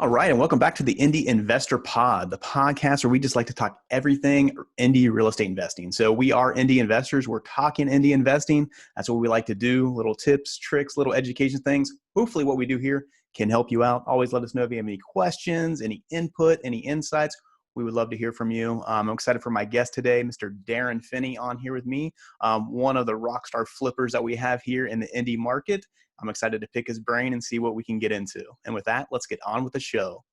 All right, and welcome back to the Indy Investor Pod, the podcast where we just like to talk everything Indy real estate investing. So we are Indy investors. We're talking Indy investing. That's what we like to do. Little tips, tricks, little education things. Hopefully what we do here can help you out. Always let us know if you have any questions, any input, any insights. We would love to hear from you. I'm excited for my guest today, Mr. Darren Finney, on here with me, one of the rock star flippers that we have here in the Indy market. I'm excited to pick his brain and see what we can get into. And with that, let's get on with the show.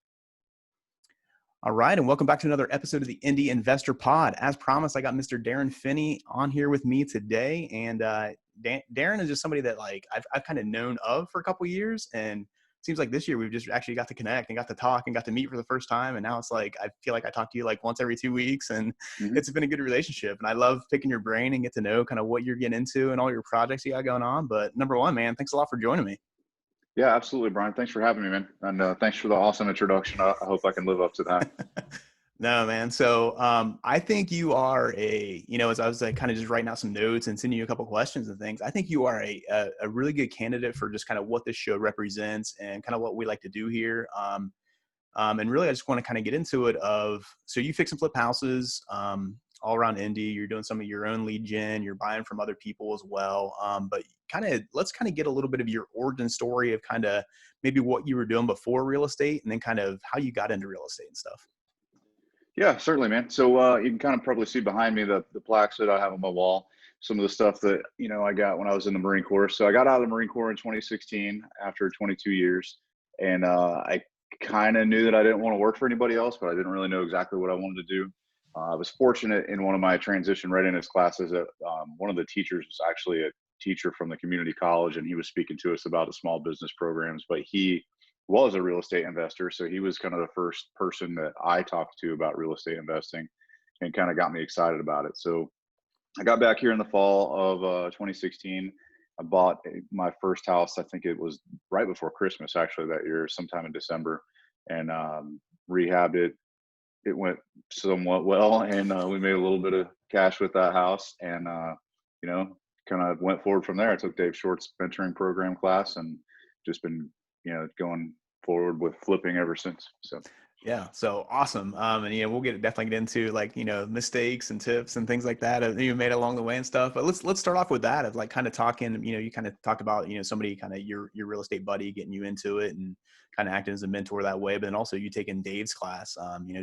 All right, and welcome back to another episode of the Indy Investor Pod. As promised, I got Mr. Darren Finney on here with me today, and Darren is just somebody that I've kind of known of for a couple of years, and it seems like this year we've just actually got to connect and got to talk and got to meet for the first time, and now it's like I feel like I talk to you like once every 2 weeks, and it's been a good relationship. And I love picking your brain and get to know kind of what you're getting into and all your projects you got going on. But number one, man, thanks a lot for joining me. Yeah, absolutely, Brian. Thanks for having me, man. And thanks for the awesome introduction. I hope I can live up to that. No, man. So I think you are as I was kind of just writing out some notes and sending you a couple questions and things, I think you are a really good candidate for just kind of what this show represents and kind of what we like to do here. And really, I just want to kind of get into it so you fix and flip houses all around Indy. You're doing some of your own lead gen. You're buying from other people as well. But let's kind of get a little bit of your origin story of kind of maybe what you were doing before real estate and then kind of how you got into real estate and stuff. Yeah, certainly, man. So you can kind of probably see behind me the plaques that I have on my wall. Some of the stuff that I got when I was in the Marine Corps. So I got out of the Marine Corps in 2016 after 22 years, and I kind of knew that I didn't want to work for anybody else, but I didn't really know exactly what I wanted to do. I was fortunate in one of my transition readiness classes that one of the teachers was actually a teacher from the community college, and he was speaking to us about the small business programs, but he was a real estate investor. So he was kind of the first person that I talked to about real estate investing and kind of got me excited about it. So I got back here in the fall of 2016. I bought my first house. I think it was right before Christmas, actually, that year, sometime in December, and rehabbed it. It went somewhat well, and we made a little bit of cash with that house, and kind of went forward from there. I took Dave Short's mentoring program class, and just been going forward with flipping ever since. So. Yeah. So awesome. And we'll definitely get into mistakes and tips and things like that you made along the way and stuff. But let's start off with that of kind of talking, you kind of talked about, somebody kind of your real estate buddy getting you into it and kind of acting as a mentor that way. But then also you taking Dave's class.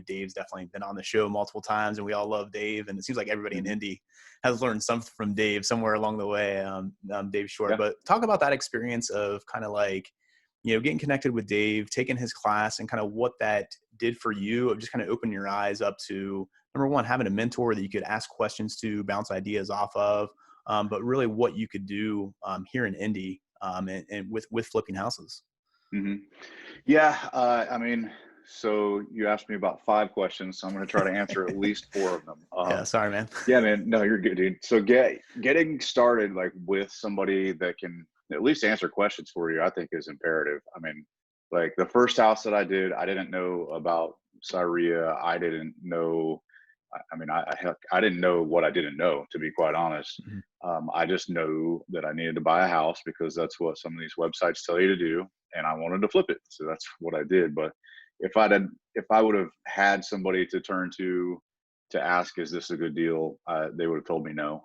Dave's definitely been on the show multiple times and we all love Dave. And it seems like everybody in Indy has learned something from Dave somewhere along the way. Dave Short, Yeah. but talk about that experience of kind of getting connected with Dave, taking his class and kind of what that did for you of just kind of opening your eyes up to, number one, having a mentor that you could ask questions to, bounce ideas off of, but really what you could do here in Indy and with flipping houses. Mm-hmm. Yeah. So you asked me about 5 questions, so I'm going to try to answer at least 4 of them. Yeah, sorry, man. Yeah, man. No, you're good, dude. So getting started with somebody that can at least answer questions for you, I think is imperative. I mean, the first house that I did, I didn't know about Syria. I didn't know. I didn't know what I didn't know, to be quite honest. I just know that I needed to buy a house because that's what some of these websites tell you to do, and I wanted to flip it, so that's what I did. But if I would have had somebody to turn to ask, is this a good deal? They would have told me no.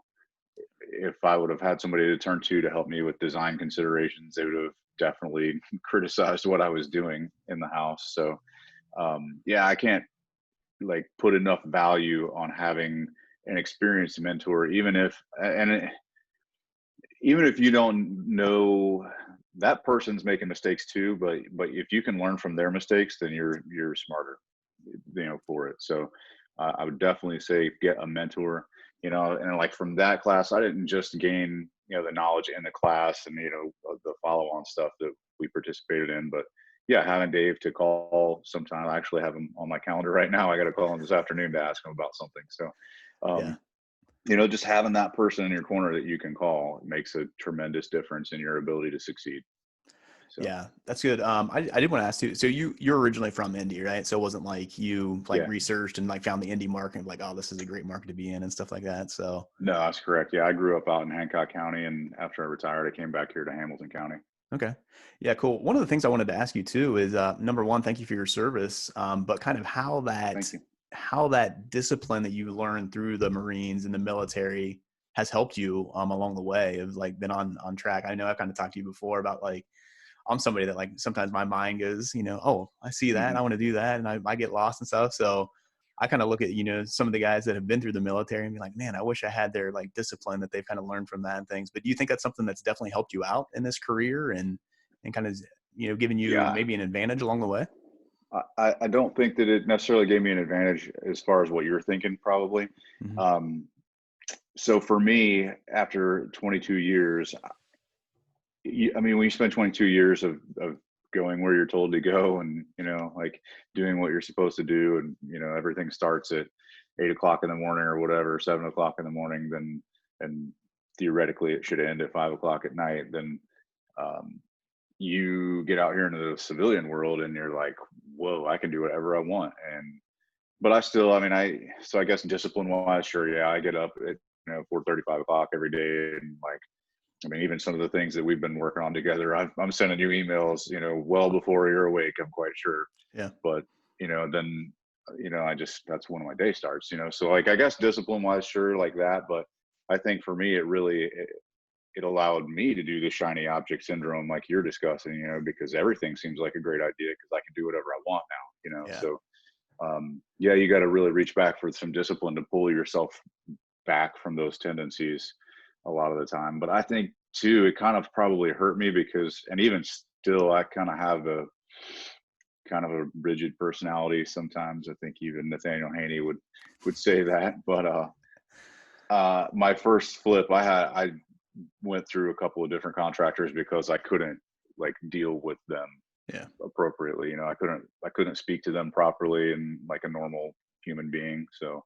If I would have had somebody to turn to help me with design considerations, they would have definitely criticized what I was doing in the house. So, I can't put enough value on having an experienced mentor, even if you don't know that person's making mistakes too, but if you can learn from their mistakes, then you're smarter, for it. So I would definitely say get a mentor. And from that class, I didn't just gain, the knowledge in the class and, the follow-on stuff that we participated in, but yeah, having Dave to call sometime. I actually have him on my calendar right now. I got to call him this afternoon to ask him about something. So, just having that person in your corner that you can call makes a tremendous difference in your ability to succeed. So. Yeah, that's good. I did want to ask you, so you're originally from Indy, right? So it wasn't like you researched and found the Indy market and oh, this is a great market to be in and stuff like that. So no, that's correct. Yeah. I grew up out in Hancock County, and after I retired, I came back here to Hamilton County. Okay. Yeah, cool. One of the things I wanted to ask you too is, number one, thank you for your service. But kind of Thank you. how that discipline that you learned through the Marines and the military has helped you, along the way of like been on track. I know I've kind of talked to you before about like, I'm somebody that like sometimes my mind goes, oh, I see that, Hmm. I want to do that, and I get lost and stuff. So I kind of look at some of the guys that have been through the military and be like, man, I wish I had their like discipline that they've kind of learned from that and things. But do you think that's something that's definitely helped you out in this career and kind of given you Yeah. maybe an advantage along the way? I don't think that it necessarily gave me an advantage as far as what you're thinking, probably. Hmm. Um, so for me, after 22 years, I mean, when you spend 22 years of going where you're told to go and, like doing what you're supposed to do, and, everything starts at 8 o'clock in the morning or whatever, 7 o'clock in the morning, then, and theoretically it should end at 5 o'clock at night, then, um, you get out here into the civilian world and you're like, whoa, I can do whatever I want. But I still, I mean, so I guess discipline wise, sure. Yeah. I get up at, 4:30, 5 o'clock every day. And like, I mean, even some of the things that we've been working on together, I'm sending you emails, well before you're awake, I'm quite sure. Yeah. But, then, that's when my day starts, so like, I guess discipline wise, sure, like that. But I think for me, it allowed me to do the shiny object syndrome like you're discussing, because everything seems like a great idea because I can do whatever I want now, Yeah. so yeah, you got to really reach back for some discipline to pull yourself back from those tendencies a lot of the time. But I think too, it kind of probably hurt me because, and even still, I kind of have a kind of a rigid personality sometimes. I think even Nathaniel Haney would say that. But my first flip, I went through a couple of different contractors because I couldn't like deal with them Yeah. appropriately. I couldn't speak to them properly and like a normal human being. So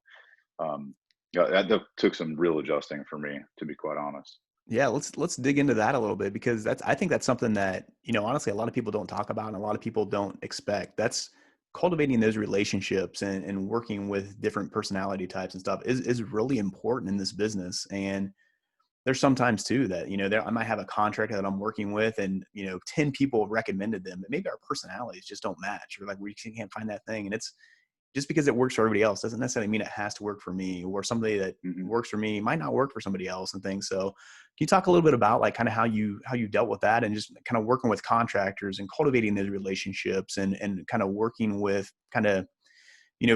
yeah, that took some real adjusting for me, to be quite honest. Yeah, let's dig into that a little bit because I think that's something that, honestly, a lot of people don't talk about and a lot of people don't expect. That's cultivating those relationships and working with different personality types and stuff is really important in this business. And there's sometimes too that, I might have a contractor that I'm working with and, 10 people have recommended them, but maybe our personalities just don't match or like we can't find that thing. And it's just because it works for everybody else doesn't necessarily mean it has to work for me, or somebody that Hmm. works for me might not work for somebody else and things. So can you talk a little bit about like kind of how you dealt with that and just kind of working with contractors and cultivating those relationships and kind of working with kind of,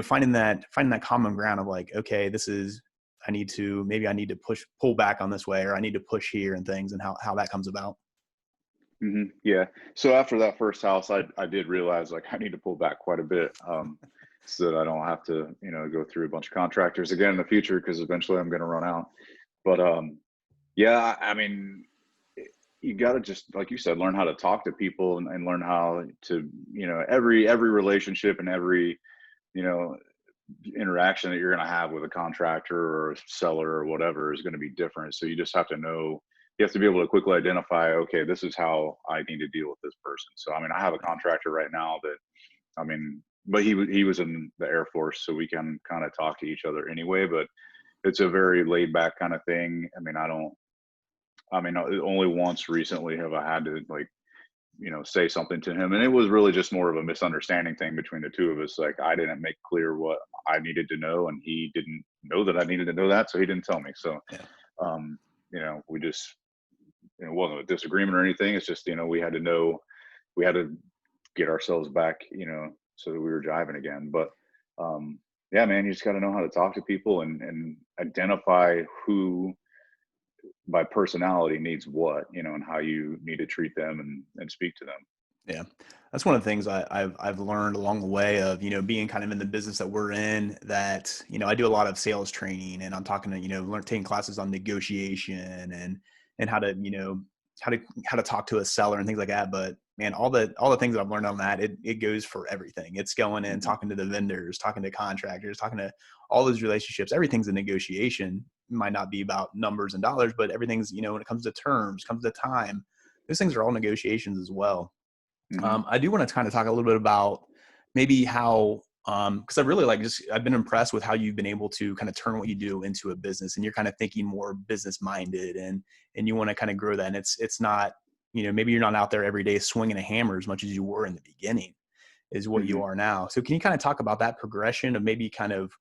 finding that common ground of like, okay, this is, maybe I need to pull back on this way, or I need to push here and things, and how that comes about. Yeah. So after that first house, I did realize like I need to pull back quite a bit, so that I don't have to, go through a bunch of contractors again in the future because eventually I'm going to run out. But yeah, I mean, you got to just, like you said, learn how to talk to people and learn how to, every relationship and every, you know, interaction that you're going to have with a contractor or a seller or whatever is going to be different. So you just have to know, you have to be able to quickly identify, okay, this is how I need to deal with this person. So, I mean, I have a contractor right now that, I mean, but he was in the Air Force, so we can kind of talk to each other anyway, but it's a very laid back kind of thing. I mean, only once recently have I had to like, say something to him. And it was really just more of a misunderstanding thing between the two of us. Like I didn't make clear what I needed to know, and he didn't know that I needed to know that, so he didn't tell me. So, Yeah. we just, it wasn't a disagreement or anything. It's just, we had to know, we had to get ourselves back, so that we were driving again. But yeah, man, you just got to know how to talk to people and identify who by personality needs what, and how you need to treat them and speak to them. Yeah, that's one of the things I've learned along the way of being kind of in the business that we're in. That I do a lot of sales training, and I'm talking to taking classes on negotiation and how to how to talk to a seller and things like that. But man, all the things that I've learned on that, it goes for everything. It's going in, Hmm. talking to the vendors, talking to contractors, talking to all those relationships. Everything's a negotiation. It might not be about numbers and dollars, but everything's when it comes to terms, comes to time. Those things are all negotiations as well. Hmm. I do want to kind of talk a little bit about maybe how, because I really I've been impressed with how you've been able to kind of turn what you do into a business, and you're kind of thinking more business minded, and you want to kind of grow that. And it's not, maybe you're not out there every day swinging a hammer as much as you were in the beginning is what you Mhm. are now. So can you kind of talk about that progression of maybe kind of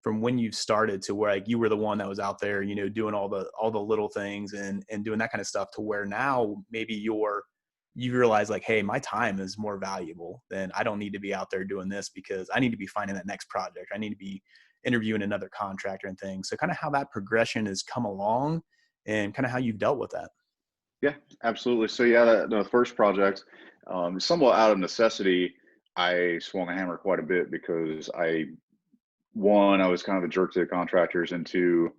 from when you started to where like you were the one that was out there, doing all the little things and doing that kind of stuff to where now maybe you realize like, hey, my time is more valuable than I don't need to be out there doing this because I need to be finding that next project. I need to be interviewing another contractor and things. So kind of how that progression has come along and kind of how you've dealt with that. Yeah, absolutely. So yeah, the first project, somewhat out of necessity, I swung a hammer quite a bit because one, I was kind of a jerk to the contractors, and two,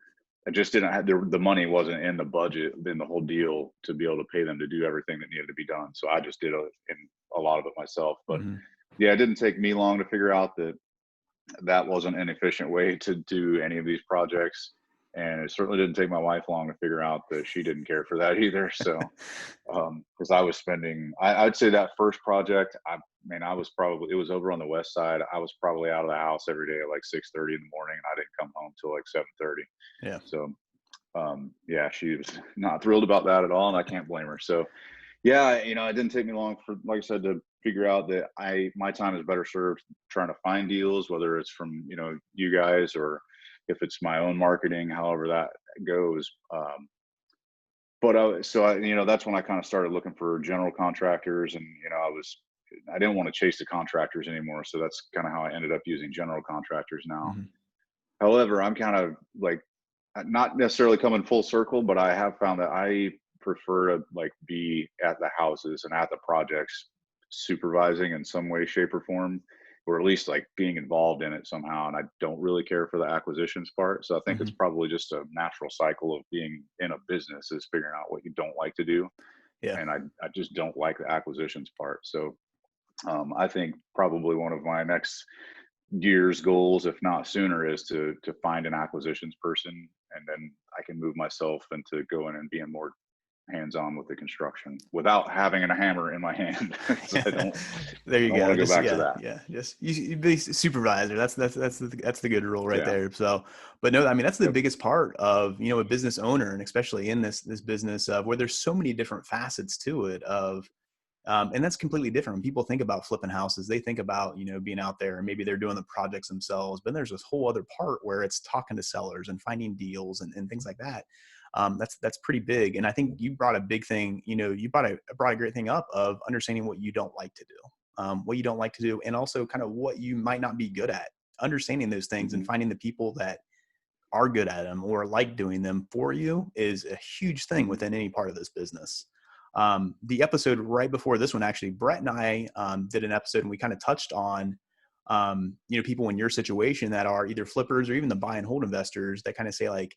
I just didn't have the money wasn't in the budget in the whole deal to be able to pay them to do everything that needed to be done. So I just did a lot of it myself. But Mm-hmm. yeah, it didn't take me long to figure out that that wasn't an efficient way to do any of these projects. And it certainly didn't take my wife long to figure out that she didn't care for that either. So, because I was spending, I'd say that first project, I was probably, it was over on the west side. I was probably out of the house every day at like 6:30 in the morning, and I didn't come home till like 7:30. Yeah. So, yeah, she was not thrilled about that at all, and I can't blame her. So, yeah, it didn't take me long for, like I said, to figure out that my time is better served trying to find deals, whether it's from, you guys, or if it's my own marketing, however that goes. That's when I kind of started looking for general contractors, and, I didn't want to chase the contractors anymore. So that's kind of how I ended up using general contractors now. Mm-hmm. However, I'm kind of like, not necessarily coming full circle, but I have found that I prefer to like be at the houses and at the projects, supervising in some way, shape, or form, or at least like being involved in it somehow. And I don't really care for the acquisitions part. So I think it's Mm-hmm. probably just a natural cycle of being in a business, is figuring out what you don't like to do. Yeah. And I just don't like the acquisitions part. So I think probably one of my next year's goals, if not sooner, is to find an acquisitions person, and then I can move myself into going and being more hands-on with the construction without having a hammer in my hand. So There I you don't want go. to go Just back to yeah, that. yeah. Just you be supervisor. That's the good rule right Yeah. there. So, but no, I mean that's the Yep. biggest part of a business owner, and especially in this business of where there's so many different facets to it of. And that's completely different. When people think about flipping houses, they think about, being out there and maybe they're doing the projects themselves, but there's this whole other part where it's talking to sellers and finding deals and things like that. That's pretty big. And I think you brought a big thing, you brought a great thing up of understanding what you don't like to do, what you don't like to do, and also kind of what you might not be good at, understanding those things and Hmm. finding the people that are good at them or like doing them for you is a huge thing Hmm. within any part of this business. The episode right before this one, actually, Brett and I did an episode and we kind of touched on, people in your situation that are either flippers or even the buy and hold investors that kind of say like,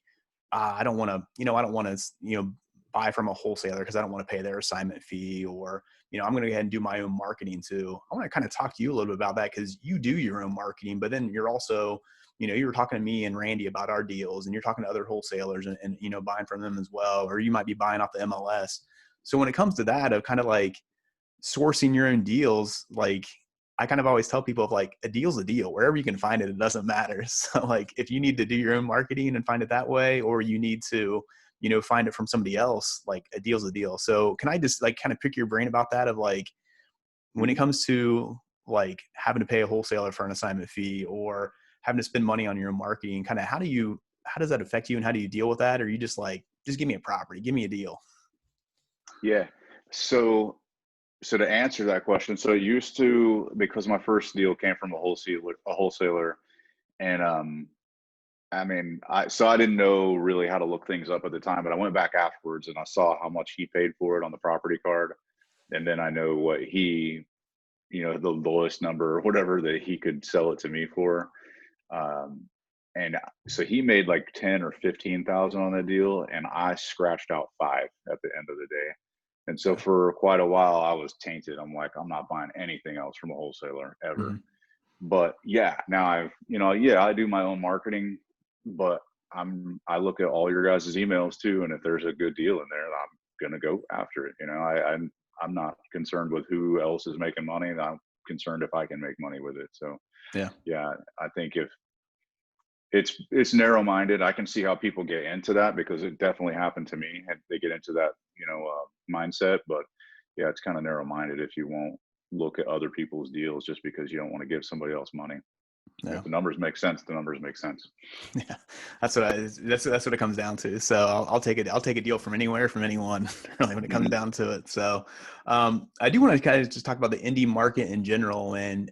I don't want to, I don't want to, buy from a wholesaler because I don't want to pay their assignment fee, or, I'm going to go ahead and do my own marketing too. I want to kind of talk to you a little bit about that because you do your own marketing, but then you're also, you were talking to me and Randy about our deals, and you're talking to other wholesalers and buying from them as well, or you might be buying off the MLS. So when it comes to that of kind of like sourcing your own deals, like I kind of always tell people of like a deal's a deal. Wherever you can find it, it doesn't matter. So like if you need to do your own marketing and find it that way, or you need to, find it from somebody else, like a deal's a deal. So can I just like kind of pick your brain about that of like when it Hmm. comes to like having to pay a wholesaler for an assignment fee or having to spend money on your own marketing, kind of how does that affect you and how do you deal with that? Or you just like, just give me a property, give me a deal. Yeah. So, so to answer that question, so it used to, because my first deal came from a wholesaler, and I didn't know really how to look things up at the time, but I went back afterwards and I saw how much he paid for it on the property card, and then I know what the lowest number or whatever that he could sell it to me for. Um, and so he made like 10 or 15,000 on that deal, and I scratched out five at the end of the day. And so Okay. for quite a while, I was tainted. I'm like, I'm not buying anything else from a wholesaler ever. Mm-hmm. But yeah, now yeah, I do my own marketing, but I look at all your guys' emails too, and if there's a good deal in there, I'm gonna go after it. I'm not concerned with who else is making money. I'm concerned if I can make money with it. So Yeah. yeah, I think if it's narrow minded, I can see how people get into that, because it definitely happened to me, and they get into that mindset. But yeah, it's kind of narrow-minded if you won't look at other people's deals just because you don't want to give somebody else money. If No. the numbers make sense, the numbers make sense. Yeah, that's what it comes down to. So I'll take it. I'll take a deal from anywhere, from anyone, really, when it comes Mhm. down to it. So I do want to kind of just talk about the indie market in general, and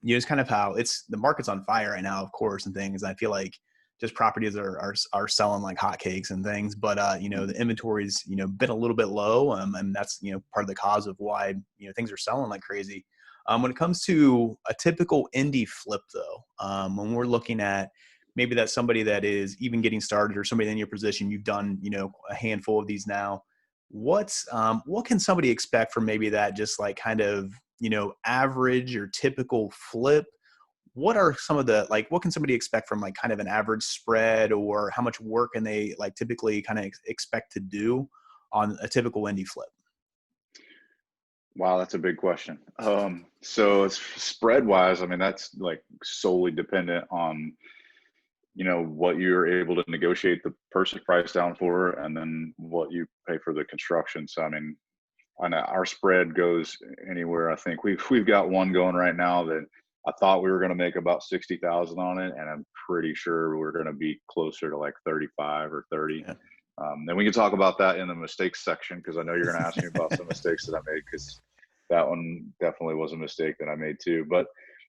it's kind of how the market's on fire right now, of course, and things. I feel like just properties are selling like hotcakes and things, but the Mhm. inventory's been a little bit low, and that's part of the cause of why things are selling like crazy. When it comes to a typical indie flip, though, when we're looking at maybe that's somebody that is even getting started or somebody in your position, you've done, a handful of these now. What can somebody expect from maybe that just like kind of, average or typical flip? What are some of the, like, what can somebody expect from like kind of an average spread, or how much work can they like typically kind of expect to do on a typical indie flip? Wow, that's a big question. So it's spread wise, I mean, that's like solely dependent on, what you're able to negotiate the purchase price down for, and then what you pay for the construction. So, I mean, I know our spread goes anywhere. I think we've got one going right now that I thought we were going to make about 60,000 on it, and I'm pretty sure we're going to be closer to like 35 or 30. Yeah. Then we can talk about that in the mistakes section, because I know you're going to ask me about some mistakes that I made, because that one definitely was a mistake that I made too. But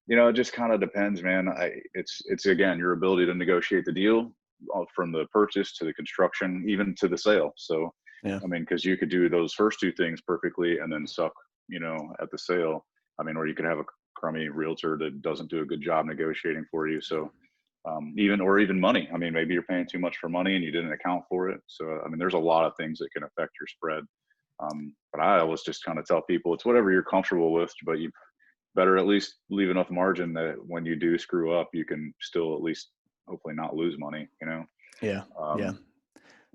it just kind of depends, man. It's again your ability to negotiate the deal, from the purchase to the construction, even to the sale. So Yeah. I mean, because you could do those first two things perfectly and then suck, at the sale. I mean, or you could have a crummy realtor that doesn't do a good job negotiating for you. So even money. I mean, maybe you're paying too much for money and you didn't account for it. So I mean, there's a lot of things that can affect your spread. But I always just kind of tell people it's whatever you're comfortable with, but you better at least leave enough margin that when you do screw up, you can still at least hopefully not lose money. Yeah. Yeah. Um,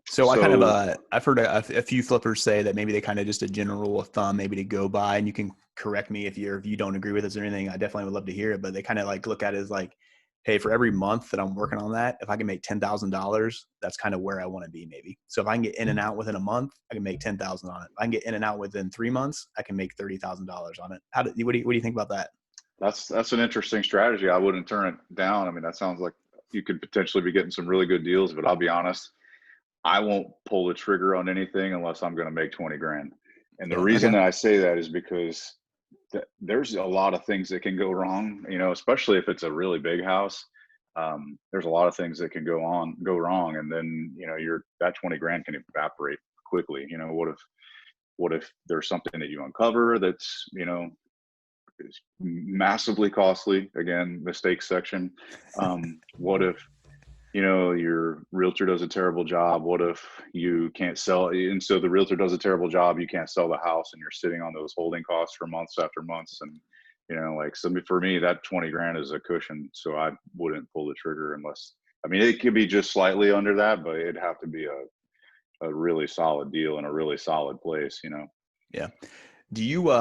So I kind of, so I've heard a few flippers say that maybe they kind of just a general rule of thumb, maybe to go by, and you can correct me if you don't agree with this or anything. I definitely would love to hear it, but they kind of like look at it as like, hey, for every month that I'm working on that, if I can make $10,000, that's kind of where I want to be, maybe. So if I can get in and out within a month, I can make 10,000 on it. If I can get in and out within 3 months, I can make $30,000 on it. What do you think about that? that's an interesting strategy. I wouldn't turn it down. I mean, that sounds like you could potentially be getting some really good deals, but I'll be honest, I won't pull the trigger on anything unless I'm going to make 20 grand. And the Yeah. reason Okay. that I say that is because there's a lot of things that can go wrong, especially if it's a really big house. There's a lot of things that can go wrong. And then, that 20 grand can evaporate quickly. What if there's something that you uncover that's, is massively costly? Again, mistakes section. What if your realtor does a terrible job? What if you can't sell, and so the realtor does a terrible job, you can't sell the house, and you're sitting on those holding costs for months after months? And like, so for me, that 20 grand is a cushion, so I wouldn't pull the trigger unless, I mean, it could be just slightly under that, but it'd have to be a really solid deal in a really solid place. Yeah. Do you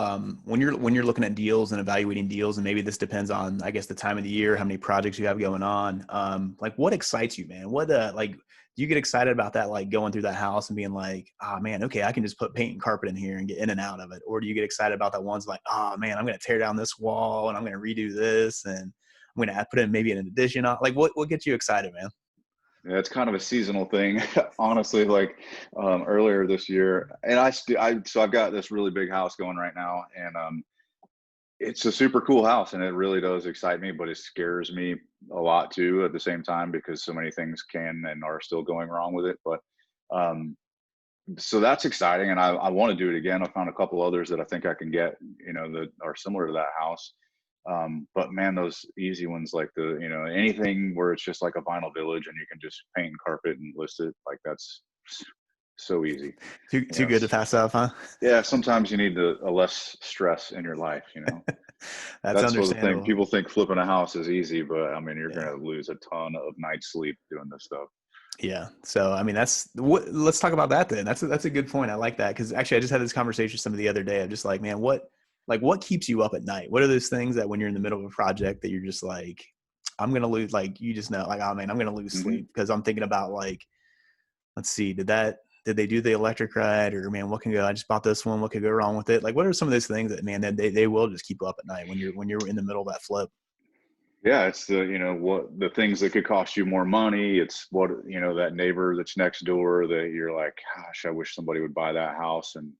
when you're looking at deals and evaluating deals, and maybe this depends on, I guess, the time of the year, how many projects you have going on, like what excites you, man? What like do you get excited about that, like going through that house and being like, oh man, okay, I can just put paint and carpet in here and get in and out of it? Or do you get excited about that ones like, oh man, I'm going to tear down this wall and I'm going to redo this and I'm going to put in maybe an addition on? Like what gets you excited, man? Yeah, it's kind of a seasonal thing, honestly. Like, earlier this year, and so I've got this really big house going right now, and it's a super cool house, and it really does excite me, but it scares me a lot too at the same time, because so many things can and are still going wrong with it. But um, so that's exciting, and I want to do it again. I found a couple others that I think I can get, that are similar to that house. But man, those easy ones, like anything where it's just like a vinyl village and you can just paint and carpet and list it, like that's so easy. Too good to pass up, huh? Yeah, sometimes you need a less stress in your life. That's That's sort of the thing. understandable. People think flipping a house is easy, but I mean, you're Yeah. going to lose a ton of night's sleep doing this stuff. Yeah. So, I mean, let's talk about that then. That's a good point. I like that. Cause actually I just had this conversation with somebody the other day. I'm just like, man, what keeps you up at night? What are those things that when you're in the middle of a project that you're just like, I'm going to lose, like, you just know, like, oh man, I'm going to lose Hmm. sleep because I'm thinking about like, let's see, did that did they do the electric right? Or man, what can go, I just bought this one. What could go wrong with it? Like, what are some of those things that, man, that they will just keep you up at night when you're in the middle of that flip? Yeah, it's the, what the things that could cost you more money. It's what, that neighbor that's next door that you're like, gosh, I wish somebody would buy that house. And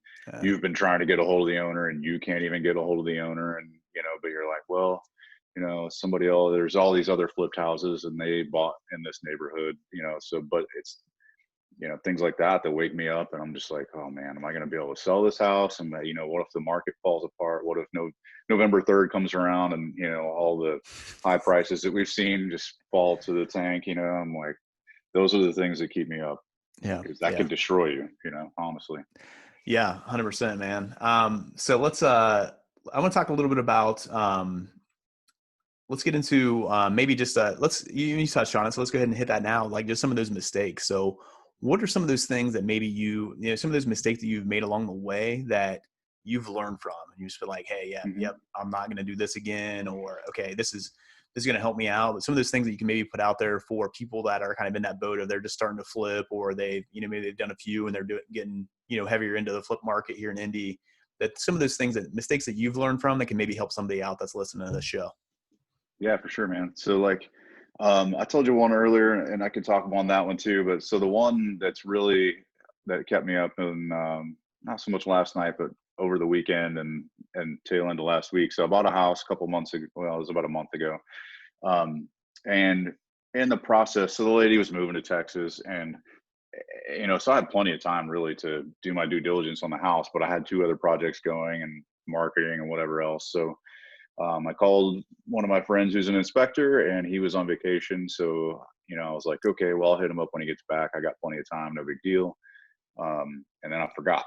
you've been trying to get a hold of the owner and you can't even get a hold of the owner. And, but you're like, well, somebody else, there's all these other flipped houses and they bought in this neighborhood, so, but it's, things like that that wake me up and I'm just like, oh man, am I going to be able to sell this house? And what if the market falls apart? What if November 3rd comes around and, all the high prices that we've seen just fall to the tank, I'm like, those are the things that keep me up. Yeah. Because that could destroy you, honestly. Yeah. 100%, man. So I want to talk a little bit about, let's get into maybe just you touched on it, so let's go ahead and hit that now. Like just some of those mistakes. So what are some of those things that maybe some of those mistakes that you've made along the way that you've learned from, and you just feel like, hey, yep, I'm not going to do this again, or okay, this is going to help me out. But some of those things that you can maybe put out there for people that are kind of in that boat of they're just starting to flip, or they, maybe they've done a few and they're getting, heavier into the flip market here in Indy. That some of those mistakes that you've learned from that can maybe help somebody out that's listening to the show. Yeah, for sure, man. So like, I told you one earlier and I could talk on that one too, but so the one that kept me up and not so much last night, but over the weekend and tail end of last week. So I bought a house a couple months ago. Well, it was about a month ago. And in the process, so the lady was moving to Texas and, so I had plenty of time really to do my due diligence on the house, but I had 2 other projects going and marketing and whatever else. So I called one of my friends who's an inspector and he was on vacation. So, I was like, okay, well, I'll hit him up when he gets back. I got plenty of time, no big deal. And then I forgot,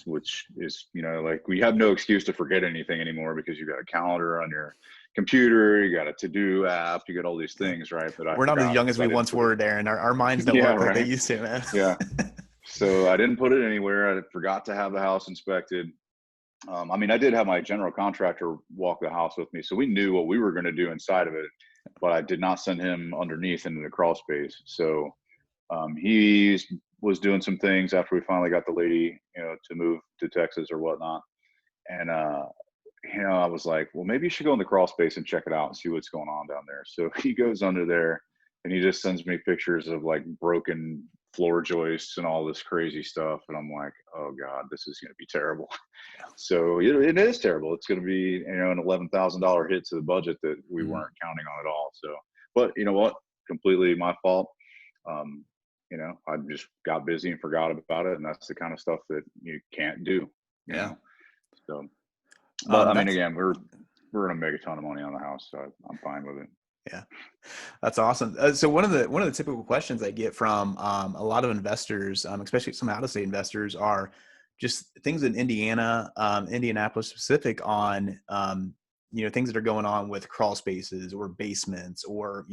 which is, like we have no excuse to forget anything anymore because you got a calendar on your computer, you got a to-do app, you got all these things, right? But we're not as young as we once were, Darren. Our minds don't work like they used to, man. Yeah. So I didn't put it anywhere. I forgot to have the house inspected. I did have my general contractor walk the house with me, so we knew what we were going to do inside of it, but I did not send him underneath into the crawl space. So he was doing some things after we finally got the lady, to move to Texas or whatnot. And, I was like, well, maybe you should go in the crawl space and check it out and see what's going on down there. So he goes under there and he just sends me pictures of like broken floor joists and all this crazy stuff. And I'm like, oh God, this is going to be terrible. So it is terrible. It's going to be, an $11,000 hit to the budget that we weren't counting on at all. So, but you know what? Completely my fault. I just got busy and forgot about it. And that's the kind of stuff that you can't do. You know? So, but again, we're going to make a ton of money on the house. So I'm fine with it. Yeah, that's awesome. So one of the typical questions I get from a lot of investors, especially some out-of-state investors, are just things in Indiana, Indianapolis specific on, things that are going on with crawl spaces or basements or,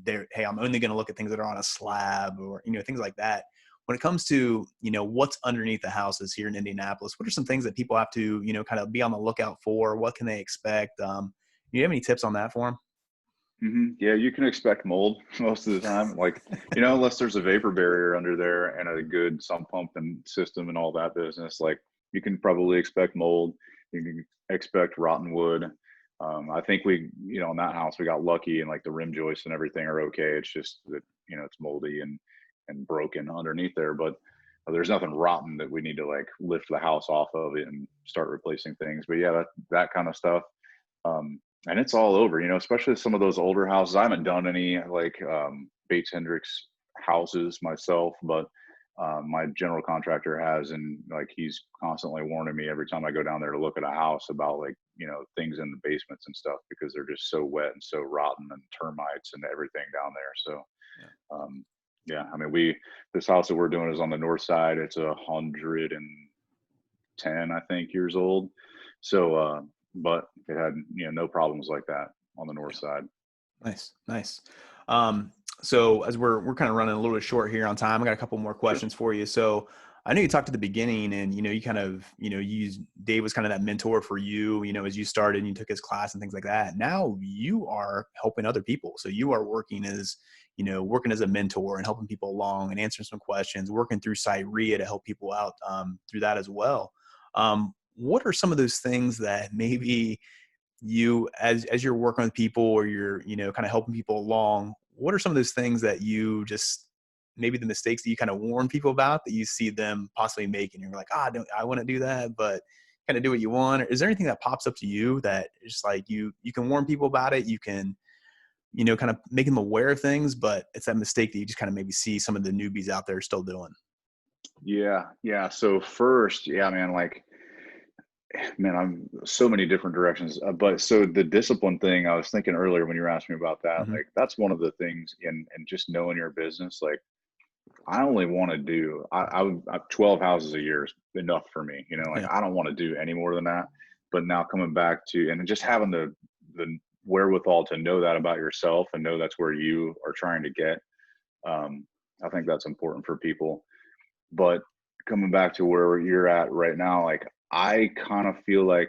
hey, I'm only going to look at things that are on a slab or, things like that. When it comes to, what's underneath the houses here in Indianapolis, what are some things that people have to, kind of be on the lookout for? What can they expect? Do you have any tips on that for them? Mm-hmm. Yeah, you can expect mold most of the time. Like, unless there's a vapor barrier under there and a good sump pump and system and all that business, like you can probably expect mold. You can expect rotten wood. I think in that house, we got lucky and like the rim joists and everything are okay. It's just that, it's moldy and broken underneath there, but there's nothing rotten that we need to like lift the house off of it and start replacing things. But yeah, that kind of stuff. And it's all over, especially some of those older houses. I haven't done any like Bates Hendricks houses myself, but my general contractor has, and like he's constantly warning me every time I go down there to look at a house about like, things in the basements and stuff because they're just so wet and so rotten and termites and everything down there. So, this house that we're doing is on the north side. It's 110, I think, years old. So, but it had, no problems like that on the north side. Nice. So as we're kind of running a little bit short here on time, I got a couple more questions for you. So, I know you talked at the beginning and, you kind of, Dave was kind of that mentor for you, as you started and you took his class and things like that. Now you are helping other people. So you are working as, working as a mentor and helping people along and answering some questions, working through Cyria to help people out through that as well. What are some of those things that maybe you, as you're working with people or you're, kind of helping people along, what are some of those things that you just, maybe the mistakes that you kind of warn people about that you see them possibly making? You're like, I wouldn't do that, but kind of do what you want. Or is there anything that pops up to you that is like, you can warn people about it? You can, kind of make them aware of things, but it's that mistake that you just kind of maybe see some of the newbies out there still doing. Yeah. Yeah. So first, yeah, man, like, man, I'm so many different directions. But so the discipline thing, I was thinking earlier when you were asking me about that, Mm-hmm. like that's one of the things in just knowing your business. Like I only want to do, I 12 houses a year is enough for me. Like Yeah. I don't want to do any more than that. But now coming back to, and just having the wherewithal to know that about yourself and know that's where you are trying to get. Um, I think that's important for people. But coming back to where you're at right now, like I kind of feel like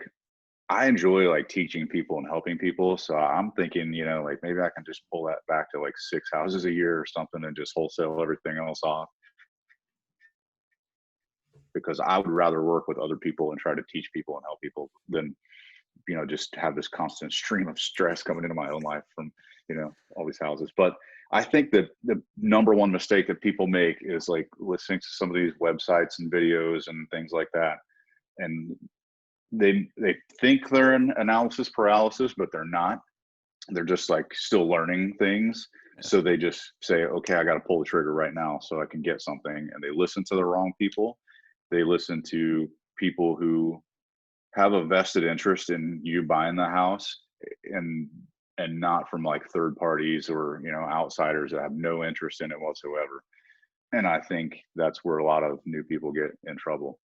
I enjoy like teaching people and helping people. So I'm thinking, like maybe I can just pull that back to like 6 houses a year or something and just wholesale everything else off, because I would rather work with other people and try to teach people and help people than, just have this constant stream of stress coming into my own life from, all these houses. But I think that the number one mistake that people make is like listening to some of these websites and videos and things like that. And they think they're in analysis paralysis, but they're not. They're just like still learning things. Yeah. So they just say, okay, I got to pull the trigger right now so I can get something. And they listen to the wrong people. They listen to people who have a vested interest in you buying the house, and not from like third parties or outsiders that have no interest in it whatsoever. And I think that's where a lot of new people get in trouble,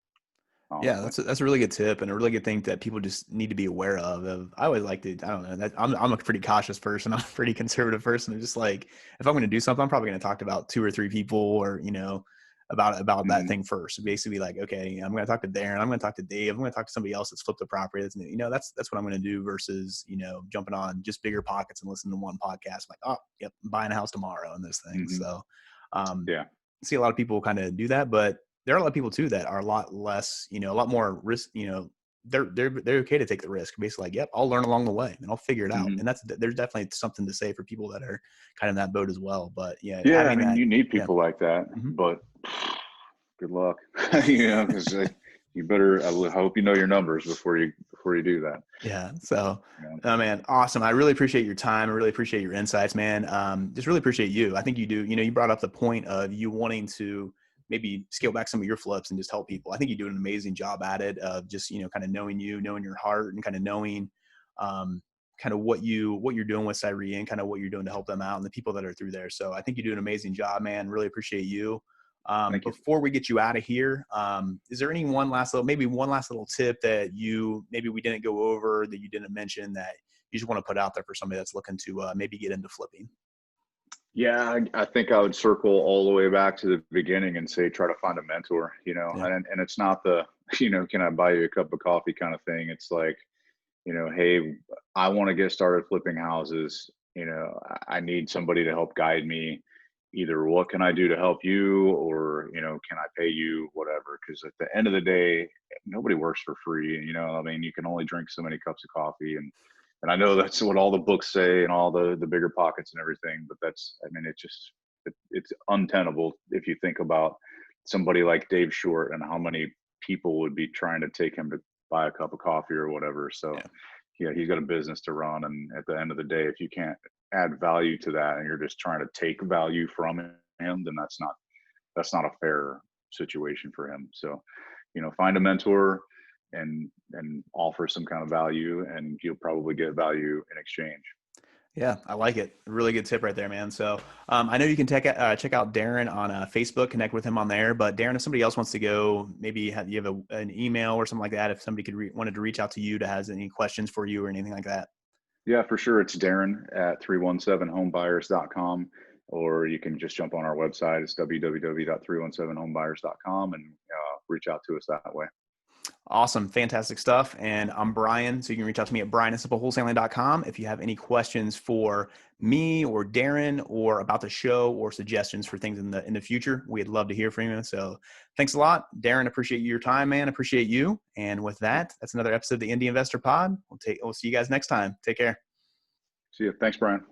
Yeah, honestly. that's a really good tip and a really good thing that people just need to be aware of. I always like to, I don't know, that I'm a pretty cautious person. I'm a pretty conservative person. I'm just like, if I'm going to do something, I'm probably going to talk to about 2 or 3 people or, about that Hmm. thing first. So basically like, okay, I'm going to talk to Darren. I'm going to talk to Dave. I'm going to talk to somebody else that's flipped the property. That's, that's what I'm going to do versus, jumping on just bigger pockets and listening to one podcast. Like, oh, yep, I'm buying a house tomorrow and those things. Hmm. So, um, Yeah. see a lot of people kind of do that, but there are a lot of people too that are a lot less, a lot more risk, they're okay to take the risk. Basically like, yep, I'll learn along the way and I'll figure it out. Hmm. And there's definitely something to say for people that are kind of in that boat as well. But yeah, Yeah. I having mean, that, you need yeah. people like that, Mm-hmm. but good luck, because you better, I hope you know your numbers before you do that. Yeah. So, You know? oh man, awesome. I really appreciate your time. I really appreciate your insights, man. Just really appreciate you. I think you do, you brought up the point of you wanting to maybe scale back some of your flips and just help people. I think you do an amazing job at it of just, kind of knowing knowing your heart and kind of knowing, kind of what you're doing with Cyria and kind of what you're doing to help them out and the people that are through there. So I think you do an amazing job, man. Really appreciate you. Thank you. Before we get you out of here, is there one last little tip that maybe we didn't go over that you didn't mention that you just want to put out there for somebody that's looking to maybe get into flipping? Yeah, I think I would circle all the way back to the beginning and say try to find a mentor, Yeah. and it's not the, can I buy you a cup of coffee kind of thing. It's like, hey, I want to get started flipping houses. I need somebody to help guide me. Either what can I do to help you, or, can I pay you, whatever? Because at the end of the day, nobody works for free. I mean, you can only drink so many cups of coffee, and I know that's what all the books say and all the bigger pockets and everything, but I mean, it's untenable if you think about somebody like Dave Short and how many people would be trying to take him to buy a cup of coffee or whatever. So Yeah. yeah, he's got a business to run. And at the end of the day, if you can't add value to that and you're just trying to take value from him, then that's not a fair situation for him. So, find a mentor and offer some kind of value, and you'll probably get value in exchange. Yeah, I like it. Really good tip right there, man. So I know you can check out Darren on Facebook, connect with him on there. But Darren, if somebody else wants to go, maybe you have an email or something like that. If somebody wanted to reach out to you to has any questions for you or anything like that. Yeah, for sure. It's Darren at 317homebuyers.com. or you can just jump on our website. It's www.317homebuyers.com and reach out to us that way. Awesome. Fantastic stuff. And I'm Brian. So you can reach out to me at brian@simplewholesaling.com if you have any questions for me or Darren or about the show or suggestions for things in the future. We'd love to hear from you. So thanks a lot, Darren. Appreciate your time, man. Appreciate you. And with that, that's another episode of the Indy Investor Pod. We'll see you guys next time. Take care. See you. Thanks, Brian.